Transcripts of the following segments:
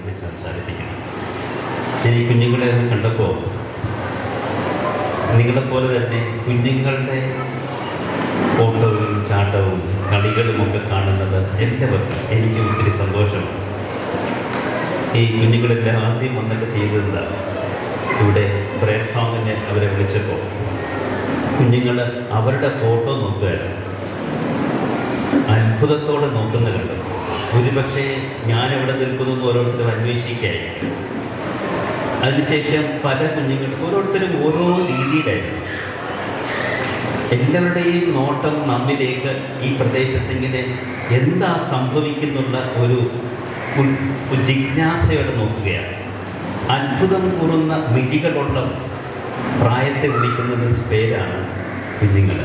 വിളിച്ച് സംസാരിപ്പിക്കണം. ഞാൻ ഈ കുഞ്ഞുങ്ങളെ ഒന്ന് കണ്ടപ്പോൾ നിങ്ങളെപ്പോലെ തന്നെ കുഞ്ഞുങ്ങളുടെ ഓട്ടവും ചാട്ടവും കളികളുമൊക്കെ കാണുന്നത് എല്ലാവർക്കും എനിക്ക് ഒത്തിരി സന്തോഷമാണ്. ഈ കുഞ്ഞുങ്ങളെല്ലാം ആദ്യം വന്നിട്ട് ചെയ്തത് ഇവിടെ പ്രയർ സോങ്ങിന് അവരെ വിളിച്ചപ്പോൾ കുഞ്ഞുങ്ങൾ അവരുടെ ഫോട്ടോ നോക്കുകയാണ്. അത്ഭുതത്തോടെ നോക്കുന്ന കണ്ടു. ഒരുപക്ഷെ ഞാനെവിടെ നിൽക്കുന്നു എന്ന് ഓരോരുത്തരും അന്വേഷിക്കുകയായിരിക്കും. അതിനുശേഷം പല കുഞ്ഞുങ്ങൾ ഓരോരുത്തരും ഓരോ രീതിയിലായിരുന്നു. എല്ലാവരുടെയും നോട്ടം നമ്മിലേക്ക് ഈ പ്രദേശത്തിങ്ങനെ എന്താ സംഭവിക്കുന്നുള്ള ഒരു ജിജ്ഞാസയോടെ നോക്കുകയാണ്. അത്ഭുതം കൂറുന്ന മിഴികളുള്ള പ്രായത്തെ വിളിക്കുന്നത് പേരാണ് കുഞ്ഞുങ്ങൾ.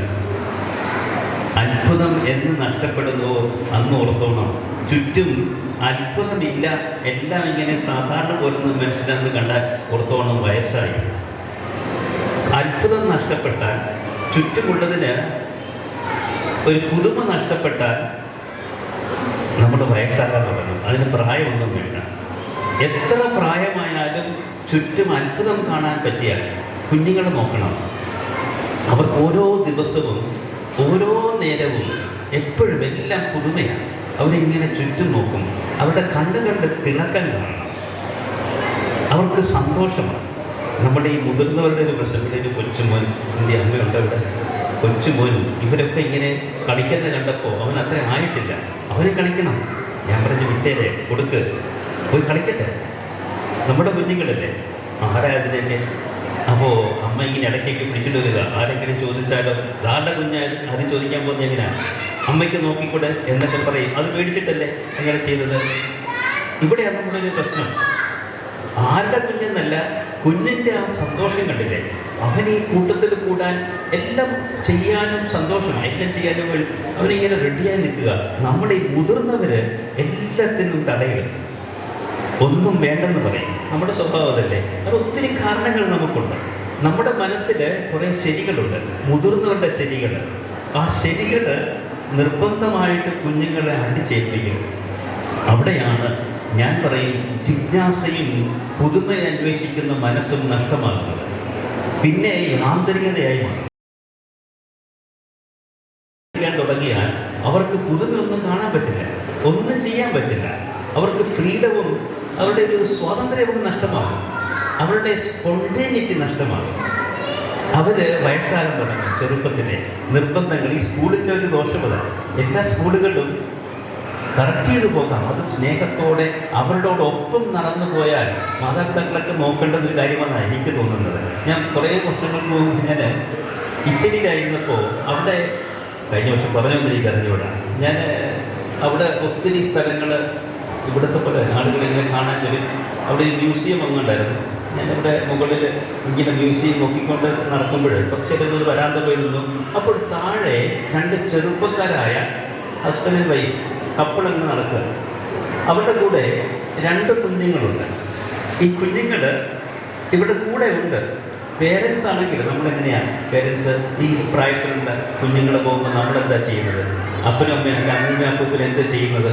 അത്ഭുതം എന്ന് നഷ്ടപ്പെടുന്നുവോ അന്ന് ഓർത്തോണം, ചുറ്റും അത്ഭുതമില്ല, എല്ലാം ഇങ്ങനെ സാധാരണ പോലൊന്ന് മനുഷ്യനെന്ന് കണ്ടാൽ ഓർത്തോണം വയസ്സായി. അത്ഭുതം നഷ്ടപ്പെട്ടാൽ, ചുറ്റുമുള്ളതിന് ഒരു പുതുമ നഷ്ടപ്പെട്ടാൽ നമ്മുടെ വയസ്സാകാൻ തുടങ്ങും. അതിന് പ്രായമൊന്നും വേണ്ട. എത്ര പ്രായമായാലും ചുറ്റും അത്ഭുതം കാണാൻ പറ്റിയാൽ കുഞ്ഞുങ്ങളെ നോക്കണം. അവർ ഓരോ ദിവസവും ഓരോ നേരവും എപ്പോഴും എല്ലാം പുതുമയാണ്. അവരിങ്ങനെ ചുറ്റും നോക്കും. അവരുടെ കണ്ട് തിളക്കം കാണണം. അവർക്ക് സന്തോഷമാണ്. നമ്മുടെ ഈ മുതിർന്നവരുടെ ഒരു പ്രശ്നം, ഇവിടെ ഒരു കൊച്ചുമോൻ, എൻ്റെ അമ്മയുണ്ട് അവിടെ, കൊച്ചുമോനും ഇവരൊക്കെ ഇങ്ങനെ കളിക്കുന്നത് കണ്ടപ്പോൾ അവൻ അത്ര ആയിട്ടില്ല. അവന് കളിക്കണം. ഞാൻ പറഞ്ഞ് വിട്ടേരെ, കൊടുക്ക്, പോയി കളിക്കട്ടെ. നമ്മുടെ കുഞ്ഞുങ്ങളല്ലേ, ആരാതിനല്ലേ. അപ്പോൾ അമ്മ ഇങ്ങനെ ഇടയ്ക്കൊക്കെ പിടിച്ചിട്ട് വരിക. ആരെങ്കിലും ചോദിച്ചാലോ, ധാരുടെ കുഞ്ഞാൽ അത് ചോദിക്കാൻ പോകുന്ന എങ്ങനെയാണ്, അമ്മയ്ക്ക് നോക്കിക്കൂടെ എന്നൊക്കെ പറയും. അത് പേടിച്ചിട്ടല്ലേ അങ്ങനെ ചെയ്തത്. ഇവിടെയാണ് നമ്മുടെ ഒരു പ്രശ്നം. ആരുടെ കുഞ്ഞെന്നല്ല, കുഞ്ഞിൻ്റെ ആ സന്തോഷം കണ്ടില്ലേ. അവൻ ഈ കൂട്ടത്തിൽ കൂടാൻ, എല്ലാം ചെയ്യാനും സന്തോഷമാണ്, എല്ലാം ചെയ്യാനും അവനിങ്ങനെ റെഡിയായി നിൽക്കുക. നമ്മളീ മുതിർന്നവർ എല്ലാത്തിനും തടയിടും, ഒന്നും വേണ്ടെന്ന് പറയും. നമ്മുടെ സ്വഭാവം അതല്ലേ. അത് ഒത്തിരി കാരണങ്ങൾ നമുക്കുണ്ട്. നമ്മുടെ മനസ്സിൽ കുറേ ശരികളുണ്ട്, മുതിർന്നവരുടെ ശരികൾ. ആ ശരികൾ നിർബന്ധമായിട്ട് കുഞ്ഞുങ്ങളെ അടിച്ചേൽപ്പിക്കും. അവിടെയാണ് ഞാൻ പറയും ജിജ്ഞാസയും പുതുമയെ അന്വേഷിക്കുന്ന മനസ്സും നഷ്ടമാകുന്നത്. പിന്നെ ആന്തരികതയായി മാറും. തുടങ്ങിയാൽ അവർക്ക് പുതുമയൊന്നും കാണാൻ പറ്റില്ല, ഒന്നും ചെയ്യാൻ പറ്റില്ല. അവർക്ക് ഫ്രീഡവും അവരുടെ ഒരു സ്വാതന്ത്ര്യവും നഷ്ടമാകും. അവരുടെ സ്പോണ്ടേനിറ്റി നഷ്ടമാകും. അവർ വയസ്സാകാൻ തുടങ്ങും. ചെറുപ്പത്തിലെ നിർബന്ധങ്ങൾ, ഈ സ്കൂളിൻ്റെ ഒരു ദോഷമതാണ്. എല്ലാ സ്കൂളുകളിലും കറക്റ്റ് ചെയ്ത് പോകാം. അത് സ്നേഹത്തോടെ അവരോടൊപ്പം നടന്നു പോയാൽ മാതാപിതാക്കളൊക്കെ നോക്കേണ്ടത് ഒരു കാര്യമെന്നാണ് എനിക്ക് തോന്നുന്നത്. ഞാൻ കുറേ വർഷങ്ങൾക്ക് മുമ്പ് ഞാൻ ഇറ്റലിയിലായിരുന്നപ്പോൾ അവിടെ, കഴിഞ്ഞ വർഷം പറഞ്ഞൊന്നും എനിക്ക് അറിഞ്ഞുകൂടാ, ഞാൻ അവിടെ ഒത്തിരി സ്ഥലങ്ങൾ ഇവിടുത്തെ പോലെ ആളുകളിങ്ങനെ കാണാൻ വരും. അവിടെ ഒരു മ്യൂസിയം ഒന്നുണ്ടായിരുന്നു. ഞാനിവിടെ മുകളിൽ ഇങ്ങനെ മ്യൂസിയം നോക്കിക്കൊണ്ട് നടക്കുമ്പോൾ പക്ഷേ ഒരു വരാന്ത പോയി നിന്നു. അപ്പോൾ താഴെ രണ്ട് ചെറുപ്പക്കാരായ ഹസ്ബൻഡ് ആൻഡ് വൈഫ് കപ്പിളിങ്ങനെ നടക്കുക. അവരുടെ കൂടെ രണ്ട് കുഞ്ഞുങ്ങളുണ്ട്. ഈ കുഞ്ഞുങ്ങൾ ഇവിടെ കൂടെ ഉണ്ട്. പേരൻസ് ആണെങ്കിൽ നമ്മളെങ്ങനെയാണ്, പേരൻസ് ഈ പ്രായത്തിലുള്ള കുഞ്ഞുങ്ങൾ പോകുമ്പോൾ നമ്മളെന്താ ചെയ്യുന്നത്? അപ്പനും അമ്മയും അമ്മൂമ്മ അപ്പൂപ്പനും എന്താ ചെയ്യുന്നത്?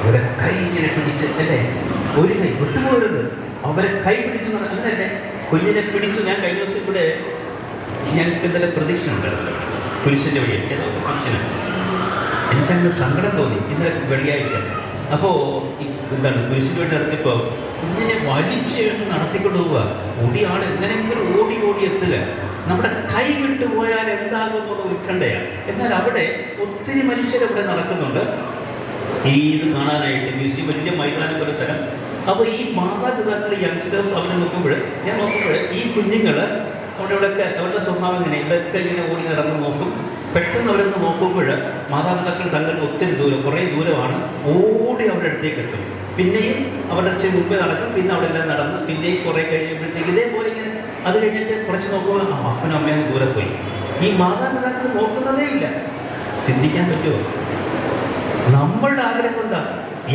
അവരെ കൈ ഇങ്ങനെ പിടിച്ച്, അല്ലേ, ഒരു കൈ വിട്ടുപോകരുത്, അവരെ കൈ പിടിച്ച് അങ്ങനെയല്ലേ കുഞ്ഞിനെ പിടിച്ചു. ഞാൻ കഴിഞ്ഞ ദിവസം ഇവിടെ ഞങ്ങൾക്ക് ഇന്നലെ പ്രതീക്ഷ ഉണ്ടായിരുന്നു കുരിശിൻ്റെ വഴി, ഏതോ ഫംഗ്ഷനാണ്. എനിക്കങ്ങനെ സങ്കടം തോന്നി. ഇന്നലെ വെള്ളിയാഴ്ച. അപ്പോൾ എന്താണ് കുരിശിൻ്റെ വഴി ഇറക്കിയപ്പോൾ കുഞ്ഞിനെ വലിച്ച് നടത്തിക്കൊണ്ട് പോവുക. ഓടിയാണ് എങ്ങനെയെങ്കിലും ഓടി എത്തുക. നമ്മുടെ കൈ വിട്ടുപോയാൽ എന്താകുമെന്നുള്ള ഉത്കണ്ഠയാണ്. എന്നാൽ അവിടെ ഒത്തിരി മനുഷ്യരവിടെ നടക്കുന്നുണ്ട് ഈ ഇത് കാണാനായിട്ട്. മ്യൂസിയം വലിയ മൈതാനം പോലെ സ്ഥലം. അപ്പോൾ ഈ മാതാപിതാക്കൾ, യങ്സ്റ്റേഴ്സ് അവിടെ നോക്കുമ്പോൾ, ഞാൻ നോക്കുമ്പോൾ ഈ കുഞ്ഞുങ്ങൾ അവിടെയൊക്കെ അവരുടെ സ്വഭാവം ഇങ്ങനെ ഇവിടെയൊക്കെ ഇങ്ങനെ ഓടി നടന്ന് നോക്കും. പെട്ടെന്ന് അവരൊന്ന് നോക്കുമ്പോൾ മാതാപിതാക്കൾ തങ്ങൾക്ക് ഒത്തിരി ദൂരം, കുറേ ദൂരമാണ്, ഓടി അവരുടെ അടുത്തേക്ക് എത്തും. പിന്നെയും അവരുടെ മുമ്പേ നടക്കും. പിന്നെ അവിടെ എല്ലാം നടന്ന് പിന്നെയും കുറേ കഴിയുമ്പോഴത്തേക്ക് ഇതേപോലെ ഇങ്ങനെ അത് കഴിഞ്ഞിട്ട് കുറച്ച് നോക്കുമ്പോൾ അപ്പനും അമ്മയും ദൂരെ പോയി. ഈ മാതാപിതാക്കൾ നോക്കുന്നതേ ഇല്ല. ചിന്തിക്കാൻ പറ്റുമോ? നമ്മളുടെ ആഗ്രഹം എന്താ?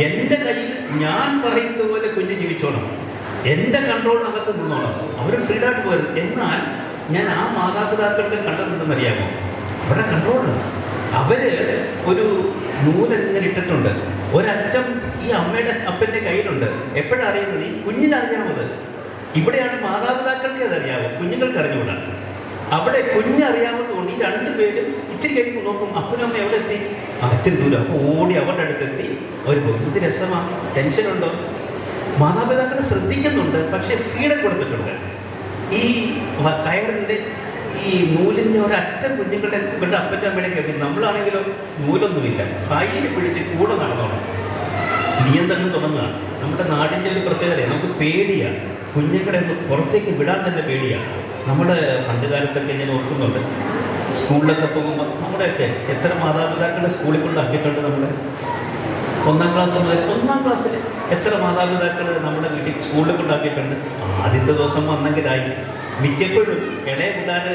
എൻ്റെ കയ്യിൽ ഞാൻ പറയുന്നത് പോലെ കുഞ്ഞ് ജീവിച്ചോണം, എൻ്റെ കൺട്രോളിനകത്ത് നിന്നോണം, അവർ ഫ്രീഡായിട്ട് പോയത്. എന്നാൽ ഞാൻ ആ മാതാപിതാക്കളുടെ കണ്ടെത്തുന്നതെന്നറിയാമോ? അവരുടെ കൺട്രോളാണ്. അവർ ഒരു നൂലിങ്ങനെ ഇട്ടിട്ടുണ്ട്. ഒരറ്റം ഈ അമ്മയുടെ അപ്പൻ്റെ കയ്യിലുണ്ട്. എപ്പോഴാണ് അറിയുന്നത്? ഈ കുഞ്ഞിനറിയാമത്. ഇവിടെയാണ് മാതാപിതാക്കൾക്ക് അതറിയാവൂ, കുഞ്ഞുങ്ങൾക്ക് അറിഞ്ഞുകൂടാ. അവിടെ കുഞ്ഞറിയാവുന്നതുകൊണ്ട് ഈ രണ്ടുപേരും ഇച്ചിരി കഴിയുമ്പോൾ നോക്കും അപ്പനും അമ്മ എവിടെ എത്തി, ഇത്തിരി ദൂരം. അപ്പോൾ ഓടി അവരുടെ അടുത്തെത്തി അവർ പോകും. ഇത് രസമാണ്, ടെൻഷനുണ്ടോ? മാതാപിതാക്കൾ ശ്രദ്ധിക്കുന്നുണ്ട്, പക്ഷെ ഫ്രീഡം കൊടുത്തിട്ടുണ്ട്. ഈ കയറിൻ്റെ ഈ നൂലിൻ്റെ ഒരറ്റം കുഞ്ഞുങ്ങളുടെ ഇവരുടെ അപ്പൻ്റെ അമ്മയുടെ കയ്യിൽ. നമ്മളാണെങ്കിലോ നൂലൊന്നുമില്ല, കയ്യിൽ പിടിച്ച് കൂടെ നടന്നോണം. നിയന്ത്രണം തുടങ്ങുകയാണ്. നമ്മുടെ നാടിൻ്റെ ഒരു പ്രത്യേകത, നമുക്ക് പേടിയാണ് കുഞ്ഞുങ്ങളെ ഒന്ന് പുറത്തേക്ക് വിടാൻ തന്നെ പേടിയാണ്. നമ്മൾ പണ്ട് കാലത്തൊക്കെ ഞാൻ ഓർക്കുന്നുണ്ട്, സ്കൂളിലൊക്കെ പോകുമ്പോൾ നമ്മുടെയൊക്കെ എത്ര മാതാപിതാക്കളെ സ്കൂളിൽ കൊണ്ടാക്കിയിട്ടുണ്ട്. നമ്മൾ 1-ാം ക്ലാസ് മുതൽ 1-ാം ക്ലാസ്സിൽ എത്ര മാതാപിതാക്കൾ നമ്മുടെ വീട്ടിൽ സ്കൂളിൽ കൊണ്ടാക്കിയിട്ടുണ്ട്. ആദ്യത്തെ ദിവസം വന്നെങ്കിലായി. മിക്കപ്പോഴും ഇളയ പിള്ളേർ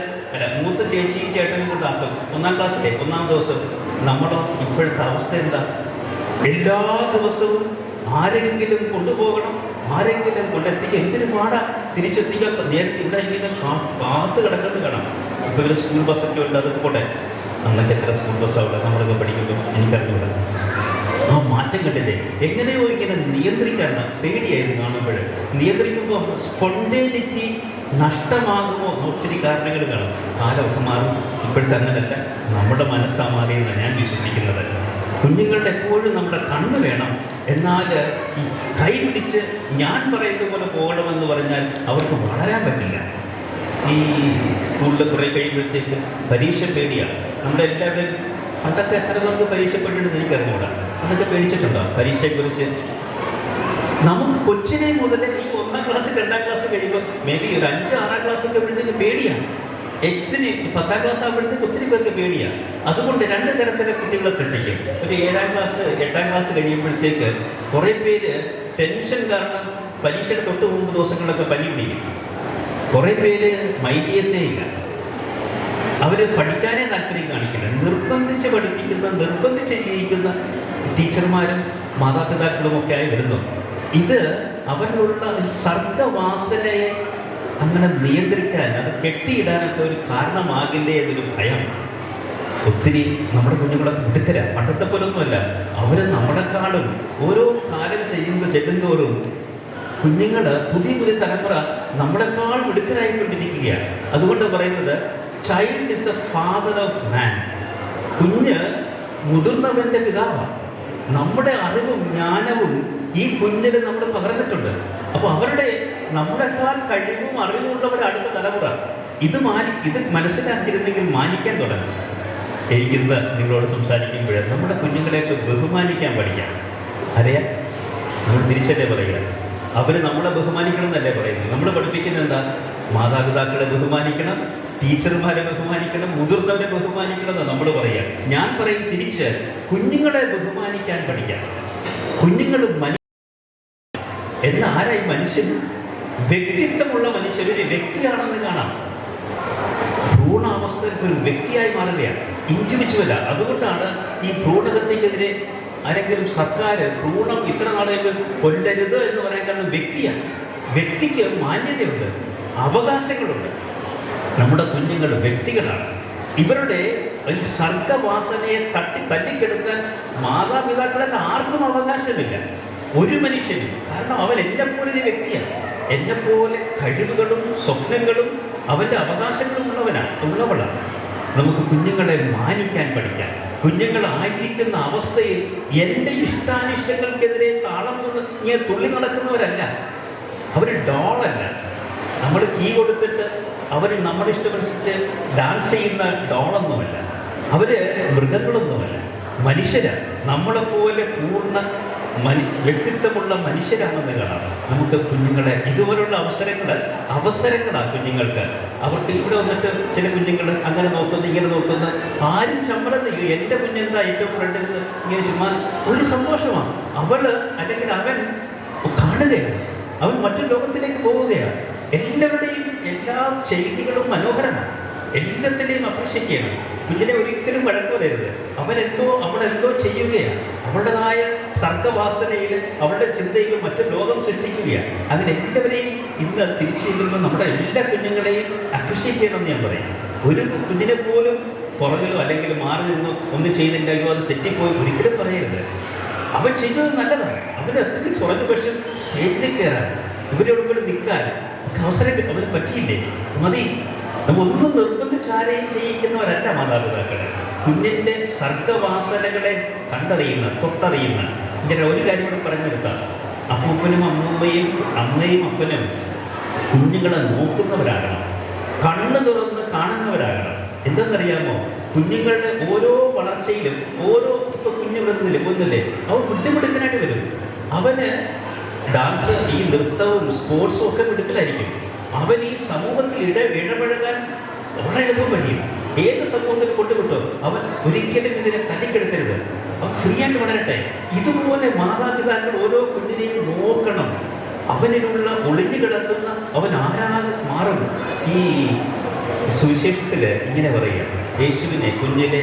മൂത്ത ചേച്ചിയും ചേട്ടനും കൊണ്ടാക്കും 1-ാം ക്ലാസ്സിലെ 1-ാം ദിവസം. നമ്മളോ ഇപ്പോഴത്തെ അവസ്ഥ എന്താ? എല്ലാ ദിവസവും ആരെങ്കിലും കൊണ്ടുപോകണം, ആരെങ്കിലും കൊണ്ടെത്തിക്കുക. എന്തിനു പാടാ തിരിച്ചെത്തിക്കാൻ. നേരത്തെ ഇവിടെ ഇങ്ങനെ കാത്ത് കിടക്കുന്നത് കാണാം. ഇപ്പോൾ ഇവർ സ്കൂൾ ബസ്സൊക്കെ ഉണ്ട്, അതൊക്കെ പോട്ടെ. നമ്മളൊക്കെ എത്ര സ്കൂൾ ബസ്സാണ് നമ്മളൊക്കെ പഠിക്കുമ്പോൾ എനിക്കറിഞ്ഞൂടെ. ആ മാറ്റം കണ്ടില്ലേ? എങ്ങനെയോ ഇങ്ങനെ നിയന്ത്രിക്കാണ് പേടിയായത് കാണുമ്പോൾ. നിയന്ത്രിക്കുമ്പോൾ സ്പോണ്ടേനിറ്റി നഷ്ടമാകുമോ? ഒത്തിരി കാരണങ്ങൾ കാണും. കാലമൊക്കെ മാറും. ഇപ്പോഴത്തെ അങ്ങനല്ല, നമ്മുടെ മനസ്സാ മാറിയെന്നാണ് ഞാൻ വിശ്വസിക്കുന്നത്. കുഞ്ഞുങ്ങളുടെ എപ്പോഴും നമ്മുടെ കണ്ണ് വേണം. എന്നാൽ ഈ കൈ പിടിച്ച് ഞാൻ പറയുന്നത് പോലെ പോകണമെന്ന് പറഞ്ഞാൽ അവർക്ക് വളരാൻ പറ്റില്ല. ഈ സ്കൂളിൽ കുറേ കഴിയുമ്പോഴത്തേക്ക് പരീക്ഷ പേടിയാണ്. നമ്മുടെ എല്ലാവരും പണ്ടൊക്കെ എത്ര പേർക്ക് പരീക്ഷപ്പെട്ടിട്ടുണ്ടെന്ന് എനിക്കറിഞ്ഞൂടാ. അതൊക്കെ പേടിച്ചിട്ടുണ്ടോ പരീക്ഷയെക്കുറിച്ച്? നമുക്ക് കൊച്ചിനെ മുതലേ ഈ 1-ാം ക്ലാസ് 2-ാം ക്ലാസ് കഴിയുമ്പോൾ മേ ബി ഒരു 5-6 ക്ലാസ്സൊക്കെ ആകുമ്പോഴത്തേക്ക് പേടിയാണ്. ഒത്തിരി 10-ാം ക്ലാസ് ആകുമ്പോഴത്തേക്ക് ഒത്തിരി പേർക്ക് പേടിയാണ്. അതുകൊണ്ട് 2 തരത്തിലെ കുട്ടികളെ ശ്രദ്ധിക്കും. ഒരു 7-ാം ക്ലാസ് 8-ാം ക്ലാസ് കഴിയുമ്പോഴത്തേക്ക് കുറേ പേര് ടെൻഷൻ കാരണം പരീക്ഷയുടെ തൊട്ട് മുമ്പ് ദിവസങ്ങളിലൊക്കെ പനി പിടിക്കും. കുറേ പേര് മൈൻഡിയത്തേയില്ല, അവർ പഠിക്കാനേ താല്പര്യം കാണിക്കില്ല. നിർബന്ധിച്ച് പഠിപ്പിക്കുന്ന, നിർബന്ധിച്ച് ചെയ്യിക്കുന്ന ടീച്ചർമാരും മാതാപിതാക്കളും ഒക്കെ ആയി വരുന്നു. ഇത് അവരിലുള്ള സർഗവാസനയെ അങ്ങനെ നിയന്ത്രിക്കാൻ, അത് കെട്ടിയിടാനൊക്കെ ഒരു കാരണമാകില്ലേ എന്നൊരു ഭയം. ഒത്തിരി നമ്മുടെ കുഞ്ഞുങ്ങളൊക്കെ മിടുക്കരാ, പണ്ടത്തെ പോലൊന്നുമല്ല. അവർ നമ്മളെക്കാളും ഓരോ കാലം ചെല്ലുന്തോറും കുഞ്ഞുങ്ങൾ, പുതിയ പുതിയ തലമുറ നമ്മളെക്കാൾ മിടുക്കരായിക്കൊണ്ടിരിക്കുകയാണ്. അതുകൊണ്ട് പറയുന്നത് child is the father of മാൻ. കുഞ്ഞ് മുതിർന്നവൻ്റെ പിതാവാണ്. നമ്മുടെ അറിവും ജ്ഞാനവും ഈ കുഞ്ഞിന് നമ്മൾ പകർന്നിട്ടുണ്ട്. അപ്പോൾ അവരുടെ നമ്മളെക്കാൾ കഴിവും അറിവുള്ളവർ അടുത്ത തലമുറ. ഇത് മനസ്സിലാക്കിയിരുന്നെങ്കിൽ മാനിക്കാൻ തുടങ്ങും. എനിക്കിന്ന് നിങ്ങളോട് സംസാരിക്കുമ്പോൾ നമ്മുടെ കുഞ്ഞുങ്ങളെയൊക്കെ ബഹുമാനിക്കാൻ പഠിക്കാം. അറിയാം, നമ്മൾ തിരിച്ചല്ലേ പറയുക. അവർ നമ്മളെ ബഹുമാനിക്കണം എന്നല്ലേ പറയുന്നത്. നമ്മൾ പഠിപ്പിക്കുന്നത് എന്താ? മാതാപിതാക്കളെ ബഹുമാനിക്കണം, ടീച്ചർമാരെ ബഹുമാനിക്കണം, മുതിർന്നവരെ ബഹുമാനിക്കണം എന്ന് നമ്മൾ പറയുക. ഞാൻ പറയും തിരിച്ച്, കുഞ്ഞുങ്ങളെ ബഹുമാനിക്കാൻ പഠിക്കാം. കുഞ്ഞുങ്ങൾ ആരായി മനുഷ്യൻ? വ്യക്തിത്വമുള്ള മനുഷ്യൻ ഒരു വ്യക്തിയാണെന്ന് കാണാം. ഭ്രൂണാവസ്ഥയിൽ ഒരു വ്യക്തിയായി മാറുകയാണ്, ഇൻഡിവിജ്വല. അതുകൊണ്ടാണ് ഈ ഭ്രൂണഹത്യക്കെതിരെ ആരെങ്കിലും സർക്കാർ ഭ്രൂണം ഇത്ര നാളേക്ക് കൊല്ലരുത് എന്ന് പറയാൻ കാരണം വ്യക്തിയാണ്. വ്യക്തിക്ക് മാന്യതയുണ്ട്, അവകാശങ്ങളുണ്ട്. നമ്മുടെ കുഞ്ഞുങ്ങൾ വ്യക്തികളാണ്. ഇവരുടെ ഈ സർഗവാസനയെ തല്ലിക്കെടുക്കാൻ മാതാപിതാക്കളൊക്കെ ആർക്കും അവകാശമില്ല, ഒരു മനുഷ്യനും. കാരണം അവൻ എന്നെപ്പോലെ ഒരു വ്യക്തിയാണ്, എന്നെപ്പോലെ കഴിവുകളും സ്വപ്നങ്ങളും അവൻ്റെ അവകാശങ്ങളും ഉള്ളവളാണ്. നമുക്ക് കുഞ്ഞുങ്ങളെ മാനിക്കാൻ പഠിക്കാം. കുഞ്ഞുങ്ങളായിരിക്കുന്ന അവസ്ഥയിൽ എൻ്റെ ഇഷ്ടാനിഷ്ടങ്ങൾക്കെതിരെ താളം തുള്ളി നടക്കുന്നവരല്ല. അവർ ഡോളല്ല. നമ്മൾ കീ കൊടുത്തിട്ട് അവർ നമ്മുടെ ഇഷ്ടമനുസരിച്ച് ഡാൻസ് ചെയ്യുന്ന ഡോളൊന്നുമല്ല. അവർ മൃഗങ്ങളൊന്നുമല്ല, മനുഷ്യരാണ്. നമ്മളെപ്പോലെ പൂർണ്ണ വ്യക്തിത്വമുള്ള മനുഷ്യരാണെന്ന് കാണാം. നമുക്ക് കുഞ്ഞുങ്ങളെ ഇതുപോലുള്ള അവസരങ്ങളാണ് കുഞ്ഞുങ്ങൾക്ക്. അവർക്ക് ഇവിടെ വന്നിട്ട് ചില കുഞ്ഞുങ്ങൾ അങ്ങനെ നോക്കുന്നു, ഇങ്ങനെ നോക്കുന്നു. ആരും ചമ്മലം ചെയ്യും. എൻ്റെ കുഞ്ഞെന്താ ഏറ്റവും ഫ്രണ്ടിൽ നിന്ന് ഇങ്ങനെ ചുമ്മാ ഒരു സന്തോഷമാണ്. അല്ലെങ്കിൽ അവൻ കാണുകയാണ്, അവൻ മറ്റു ലോകത്തിലേക്ക് പോവുകയാണ്. എല്ലാവരുടെയും എല്ലാ ചെയ്തികളും മനോഹരമാണ്. എല്ലാത്തിനെയും അപ്രീഷിയേറ്റ് ചെയ്യണം. കുഞ്ഞിനെ ഒരിക്കലും വഴക്ക് പറയരുത്. അവളെന്തോ ചെയ്യുകയാണ്. അവളുടേതായ സർഗവാസനയിൽ, അവളുടെ ചിന്തയിൽ മറ്റു ലോകം സൃഷ്ടിക്കുകയാണ്. അതിനെല്ലാവരെയും ഇന്ന് തിരിച്ചു ചെല്ലുമ്പോൾ നമ്മുടെ എല്ലാ കുഞ്ഞുങ്ങളെയും അപ്രീഷിയേറ്റ് ചെയ്യണമെന്ന് ഞാൻ പറയും. ഒരു കുഞ്ഞിനെ പോലും പുറകിലോ അല്ലെങ്കിൽ മാറി നിന്നോ ഒന്നും ചെയ്തില്ലെങ്കിലോ അത് തെറ്റിപ്പോയി ഒരിക്കലും പറയരുത്. അവൻ ചെയ്തത് നല്ലതാണ്, അവന് അത്രയ്ക്ക് കുറഞ്ഞ പക്ഷെ സ്റ്റേജിൽ കയറാൻ ഇവരോട് കൂടെ നിൽക്കാൻ അവസരം അവന് പറ്റിയില്ലേ? മതി. നമ്മൊന്നും നിർബന്ധിച്ച് ആരെയും ചെയ്യിക്കുന്നവരല്ല മാതാപിതാക്കളെ. കുഞ്ഞിൻ്റെ സർഗവാസനകളെ കണ്ടറിയുന്ന, തൊട്ടറിയുന്ന. ഇങ്ങനെ ഒരു കാര്യം കൂടെ പറഞ്ഞു നിർത്താം. അപ്പൂപ്പനും അമ്മൂമ്മയും അമ്മയും അപ്പനും കുഞ്ഞുങ്ങളെ നോക്കുന്നവരാകണം, കണ്ണു തുറന്ന് കാണുന്നവരാകണം. എന്തെന്നറിയാമോ? കുഞ്ഞുങ്ങളുടെ ഓരോ വളർച്ചയിലും ഓരോ ഇപ്പൊ കുഞ്ഞു ഒന്നില്ലേ അവൻ ബുദ്ധിമുട്ടുക്കാനായിട്ട് വരും. അവന് ഡാൻസ്, ഈ നൃത്തവും സ്പോർട്സും ഒക്കെ മിടുക്കലായിരിക്കും. അവൻ ഈ സമൂഹത്തിൽ ഇടപഴകാൻ വളരെ എളുപ്പം കഴിയും. ഏത് സമൂഹത്തിൽ കൊണ്ടുവിട്ടോ അവൻ ഒരിക്കലും ഇതിനെ തല്ലിക്കെടുക്കരുത്. അവൻ ഫ്രീ ആയിട്ട് വളരട്ടെ. ഇതുപോലെ മാതാപിതാക്കൾ ഓരോ കുഞ്ഞിനെയും നോക്കണം. അവനിലുള്ള ഒളിഞ്ഞു കിടക്കുന്ന അവൻ ആരാണ് മാറും. ഈ സുവിശേഷത്തിൽ ഇങ്ങനെ പറയുക, യേശുവിനെ കുഞ്ഞിലെ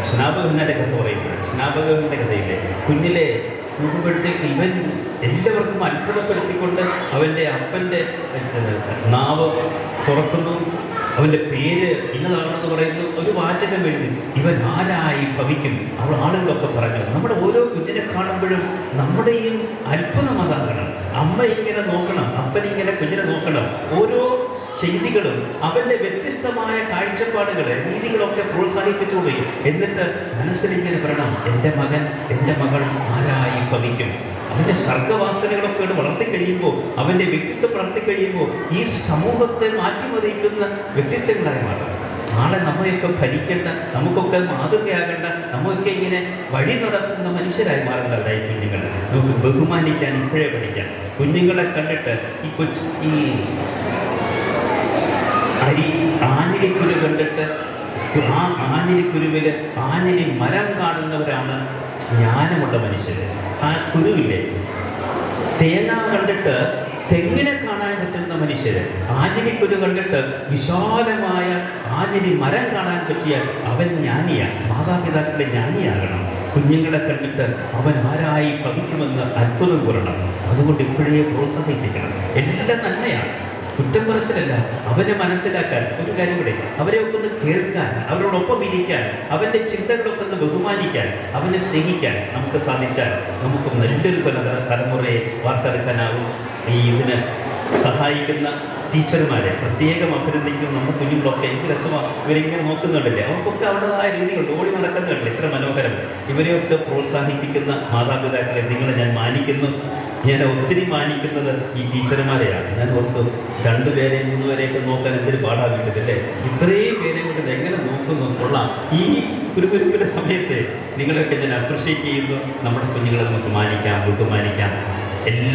സ്നാപകന്റെ കഥ പറയുമ്പോൾ, സ്നാപകന്റെ കഥയിലെ കുഞ്ഞിലെ നോക്കുമ്പോഴത്തേക്ക് ഇവൻ എല്ലാവർക്കും അത്ഭുതപ്പെടുത്തിക്കൊണ്ട് അവൻ്റെ അപ്പൻ്റെ നാവ് തുറക്കുന്നു, അവൻ്റെ പേര് ഇന്നതാണെന്ന് പറയുന്നു, ഒരു വാചകം എഴുതി. ഇവൻ ആരായി ഭവിക്കും? അവൾ ആളുകളൊക്കെ പറഞ്ഞു. നമ്മുടെ ഓരോ കുഞ്ഞിനെ കാണുമ്പോഴും നമ്മുടെയും അത്ഭുതം അതാകണം. അമ്മ ഇങ്ങനെ നോക്കണം, അപ്പനിങ്ങനെ കുഞ്ഞിനെ നോക്കണം. ഓരോ ചെയ്തികളും അവൻ്റെ വ്യത്യസ്തമായ കാഴ്ചപ്പാടുകൾ, രീതികളൊക്കെ പ്രോത്സാഹിപ്പിച്ചുകൊള്ളി. എന്നിട്ട് മനസ്സിലിങ്ങനെ പറയണം, എൻ്റെ മകൻ, എൻ്റെ മകൾ ആരായി ഭവിക്കും? അവൻ്റെ സർഗവാസനകളൊക്കെ വളർത്തിക്കഴിയുമ്പോൾ, അവൻ്റെ വ്യക്തിത്വം വളർത്തിക്കഴിയുമ്പോൾ ഈ സമൂഹത്തെ മാറ്റിമറിയിക്കുന്ന വ്യക്തിത്വങ്ങളായി മാറും. നാളെ നമ്മയൊക്കെ ഭരിക്കേണ്ട, നമുക്കൊക്കെ മാതൃകയാകേണ്ട, നമ്മയൊക്കെ ഇങ്ങനെ വഴി നടത്തുന്ന മനുഷ്യരായി മാറേണ്ടതായി കുഞ്ഞുങ്ങൾ. നമുക്ക് ബഹുമാനിക്കാൻ ഇപ്പോഴേ പഠിക്കാം. കുഞ്ഞുങ്ങളെ കണ്ടിട്ട് ഈ ആഞ്ഞിലിക്കുരു കണ്ടിട്ട് ആ ആഞ്ഞിലിക്കുരുവിൽ ആഞ്ഞിലി മരം കാണുന്നവരാണ് ജ്ഞാനമുള്ള മനുഷ്യർ. ആ കുരുവില്ലേ, തേങ്ങ കണ്ടിട്ട് തെങ്ങിനെ കാണാൻ പറ്റുന്ന മനുഷ്യർ, ആഞ്ഞിലിക്കുരു കണ്ടിട്ട് വിശാലമായ ആഞ്ഞിലി മരം കാണാൻ പറ്റിയ അവൻ ജ്ഞാനിയാണ്. മാതാപിതാക്കളെ ജ്ഞാനിയാകണം. കുഞ്ഞുങ്ങളെ കണ്ടിട്ട് അവൻ ആരായി ഭവിക്കുമെന്ന് അത്ഭുതം കൂറണം. അതുകൊണ്ട് ഇപ്പോഴേ പ്രോത്സാഹിപ്പിക്കണം. എല്ലാം നന്മയാണ്, കുറ്റം പറച്ചിലല്ല. അവനെ മനസ്സിലാക്കാൻ ഒരു കാര്യം കൂടെ, അവരെ ഒക്കെ ഒന്ന് കേൾക്കാൻ, അവരോടൊപ്പം ഇരിക്കാൻ, അവൻ്റെ ചിന്തകളൊക്കെ ഒന്ന് ബഹുമാനിക്കാൻ, അവനെ സ്നേഹിക്കാൻ നമുക്ക് സാധിച്ചാൽ നമുക്ക് നല്ലൊരു തലമുറയെ വാർത്തെടുക്കാനാവും. ഇതിന് സഹായിക്കുന്ന ടീച്ചർമാരെ പ്രത്യേകം അഭിനന്ദിക്കും. നമ്മുടെ കുഞ്ഞുങ്ങളൊക്കെ എന്ത് രസമാണ്, ഇവരിങ്ങനെ നോക്കുന്നുണ്ടല്ലേ, അവർക്കൊക്കെ അവരുടേതായ രീതികളുണ്ട്, ഓടി നടക്കുന്നുണ്ടല്ലേ, എത്ര മനോഹരം. ഇവരെയൊക്കെ പ്രോത്സാഹിപ്പിക്കുന്ന മാതാപിതാക്കളെ നിങ്ങളെ ഞാൻ മാനിക്കുന്നു. ഞാൻ ഒത്തിരി മാനിക്കുന്നത് ഈ ടീച്ചർമാരെയാണ്. ഞാൻ ഓർത്തു 2 പേരെ 3 പേരെയൊക്കെ നോക്കാൻ എന്തൊരു പാടാവില്ലല്ലേ, ഇത്രയും പേരെ കൊണ്ട് എങ്ങനെ നോക്കുന്നു, കൊള്ളാം. ഈ കുരുക്കുരുക്കിൻ്റെ സമയത്ത് നിങ്ങളെയൊക്കെ ഞാൻ അപ്രിഷ്യേറ്റ് ചെയ്യുന്നു. നമ്മുടെ കുഞ്ഞുങ്ങളെ നമുക്ക് മാനിക്കാം, ബഹുമാനിക്കാം. എല്ലാ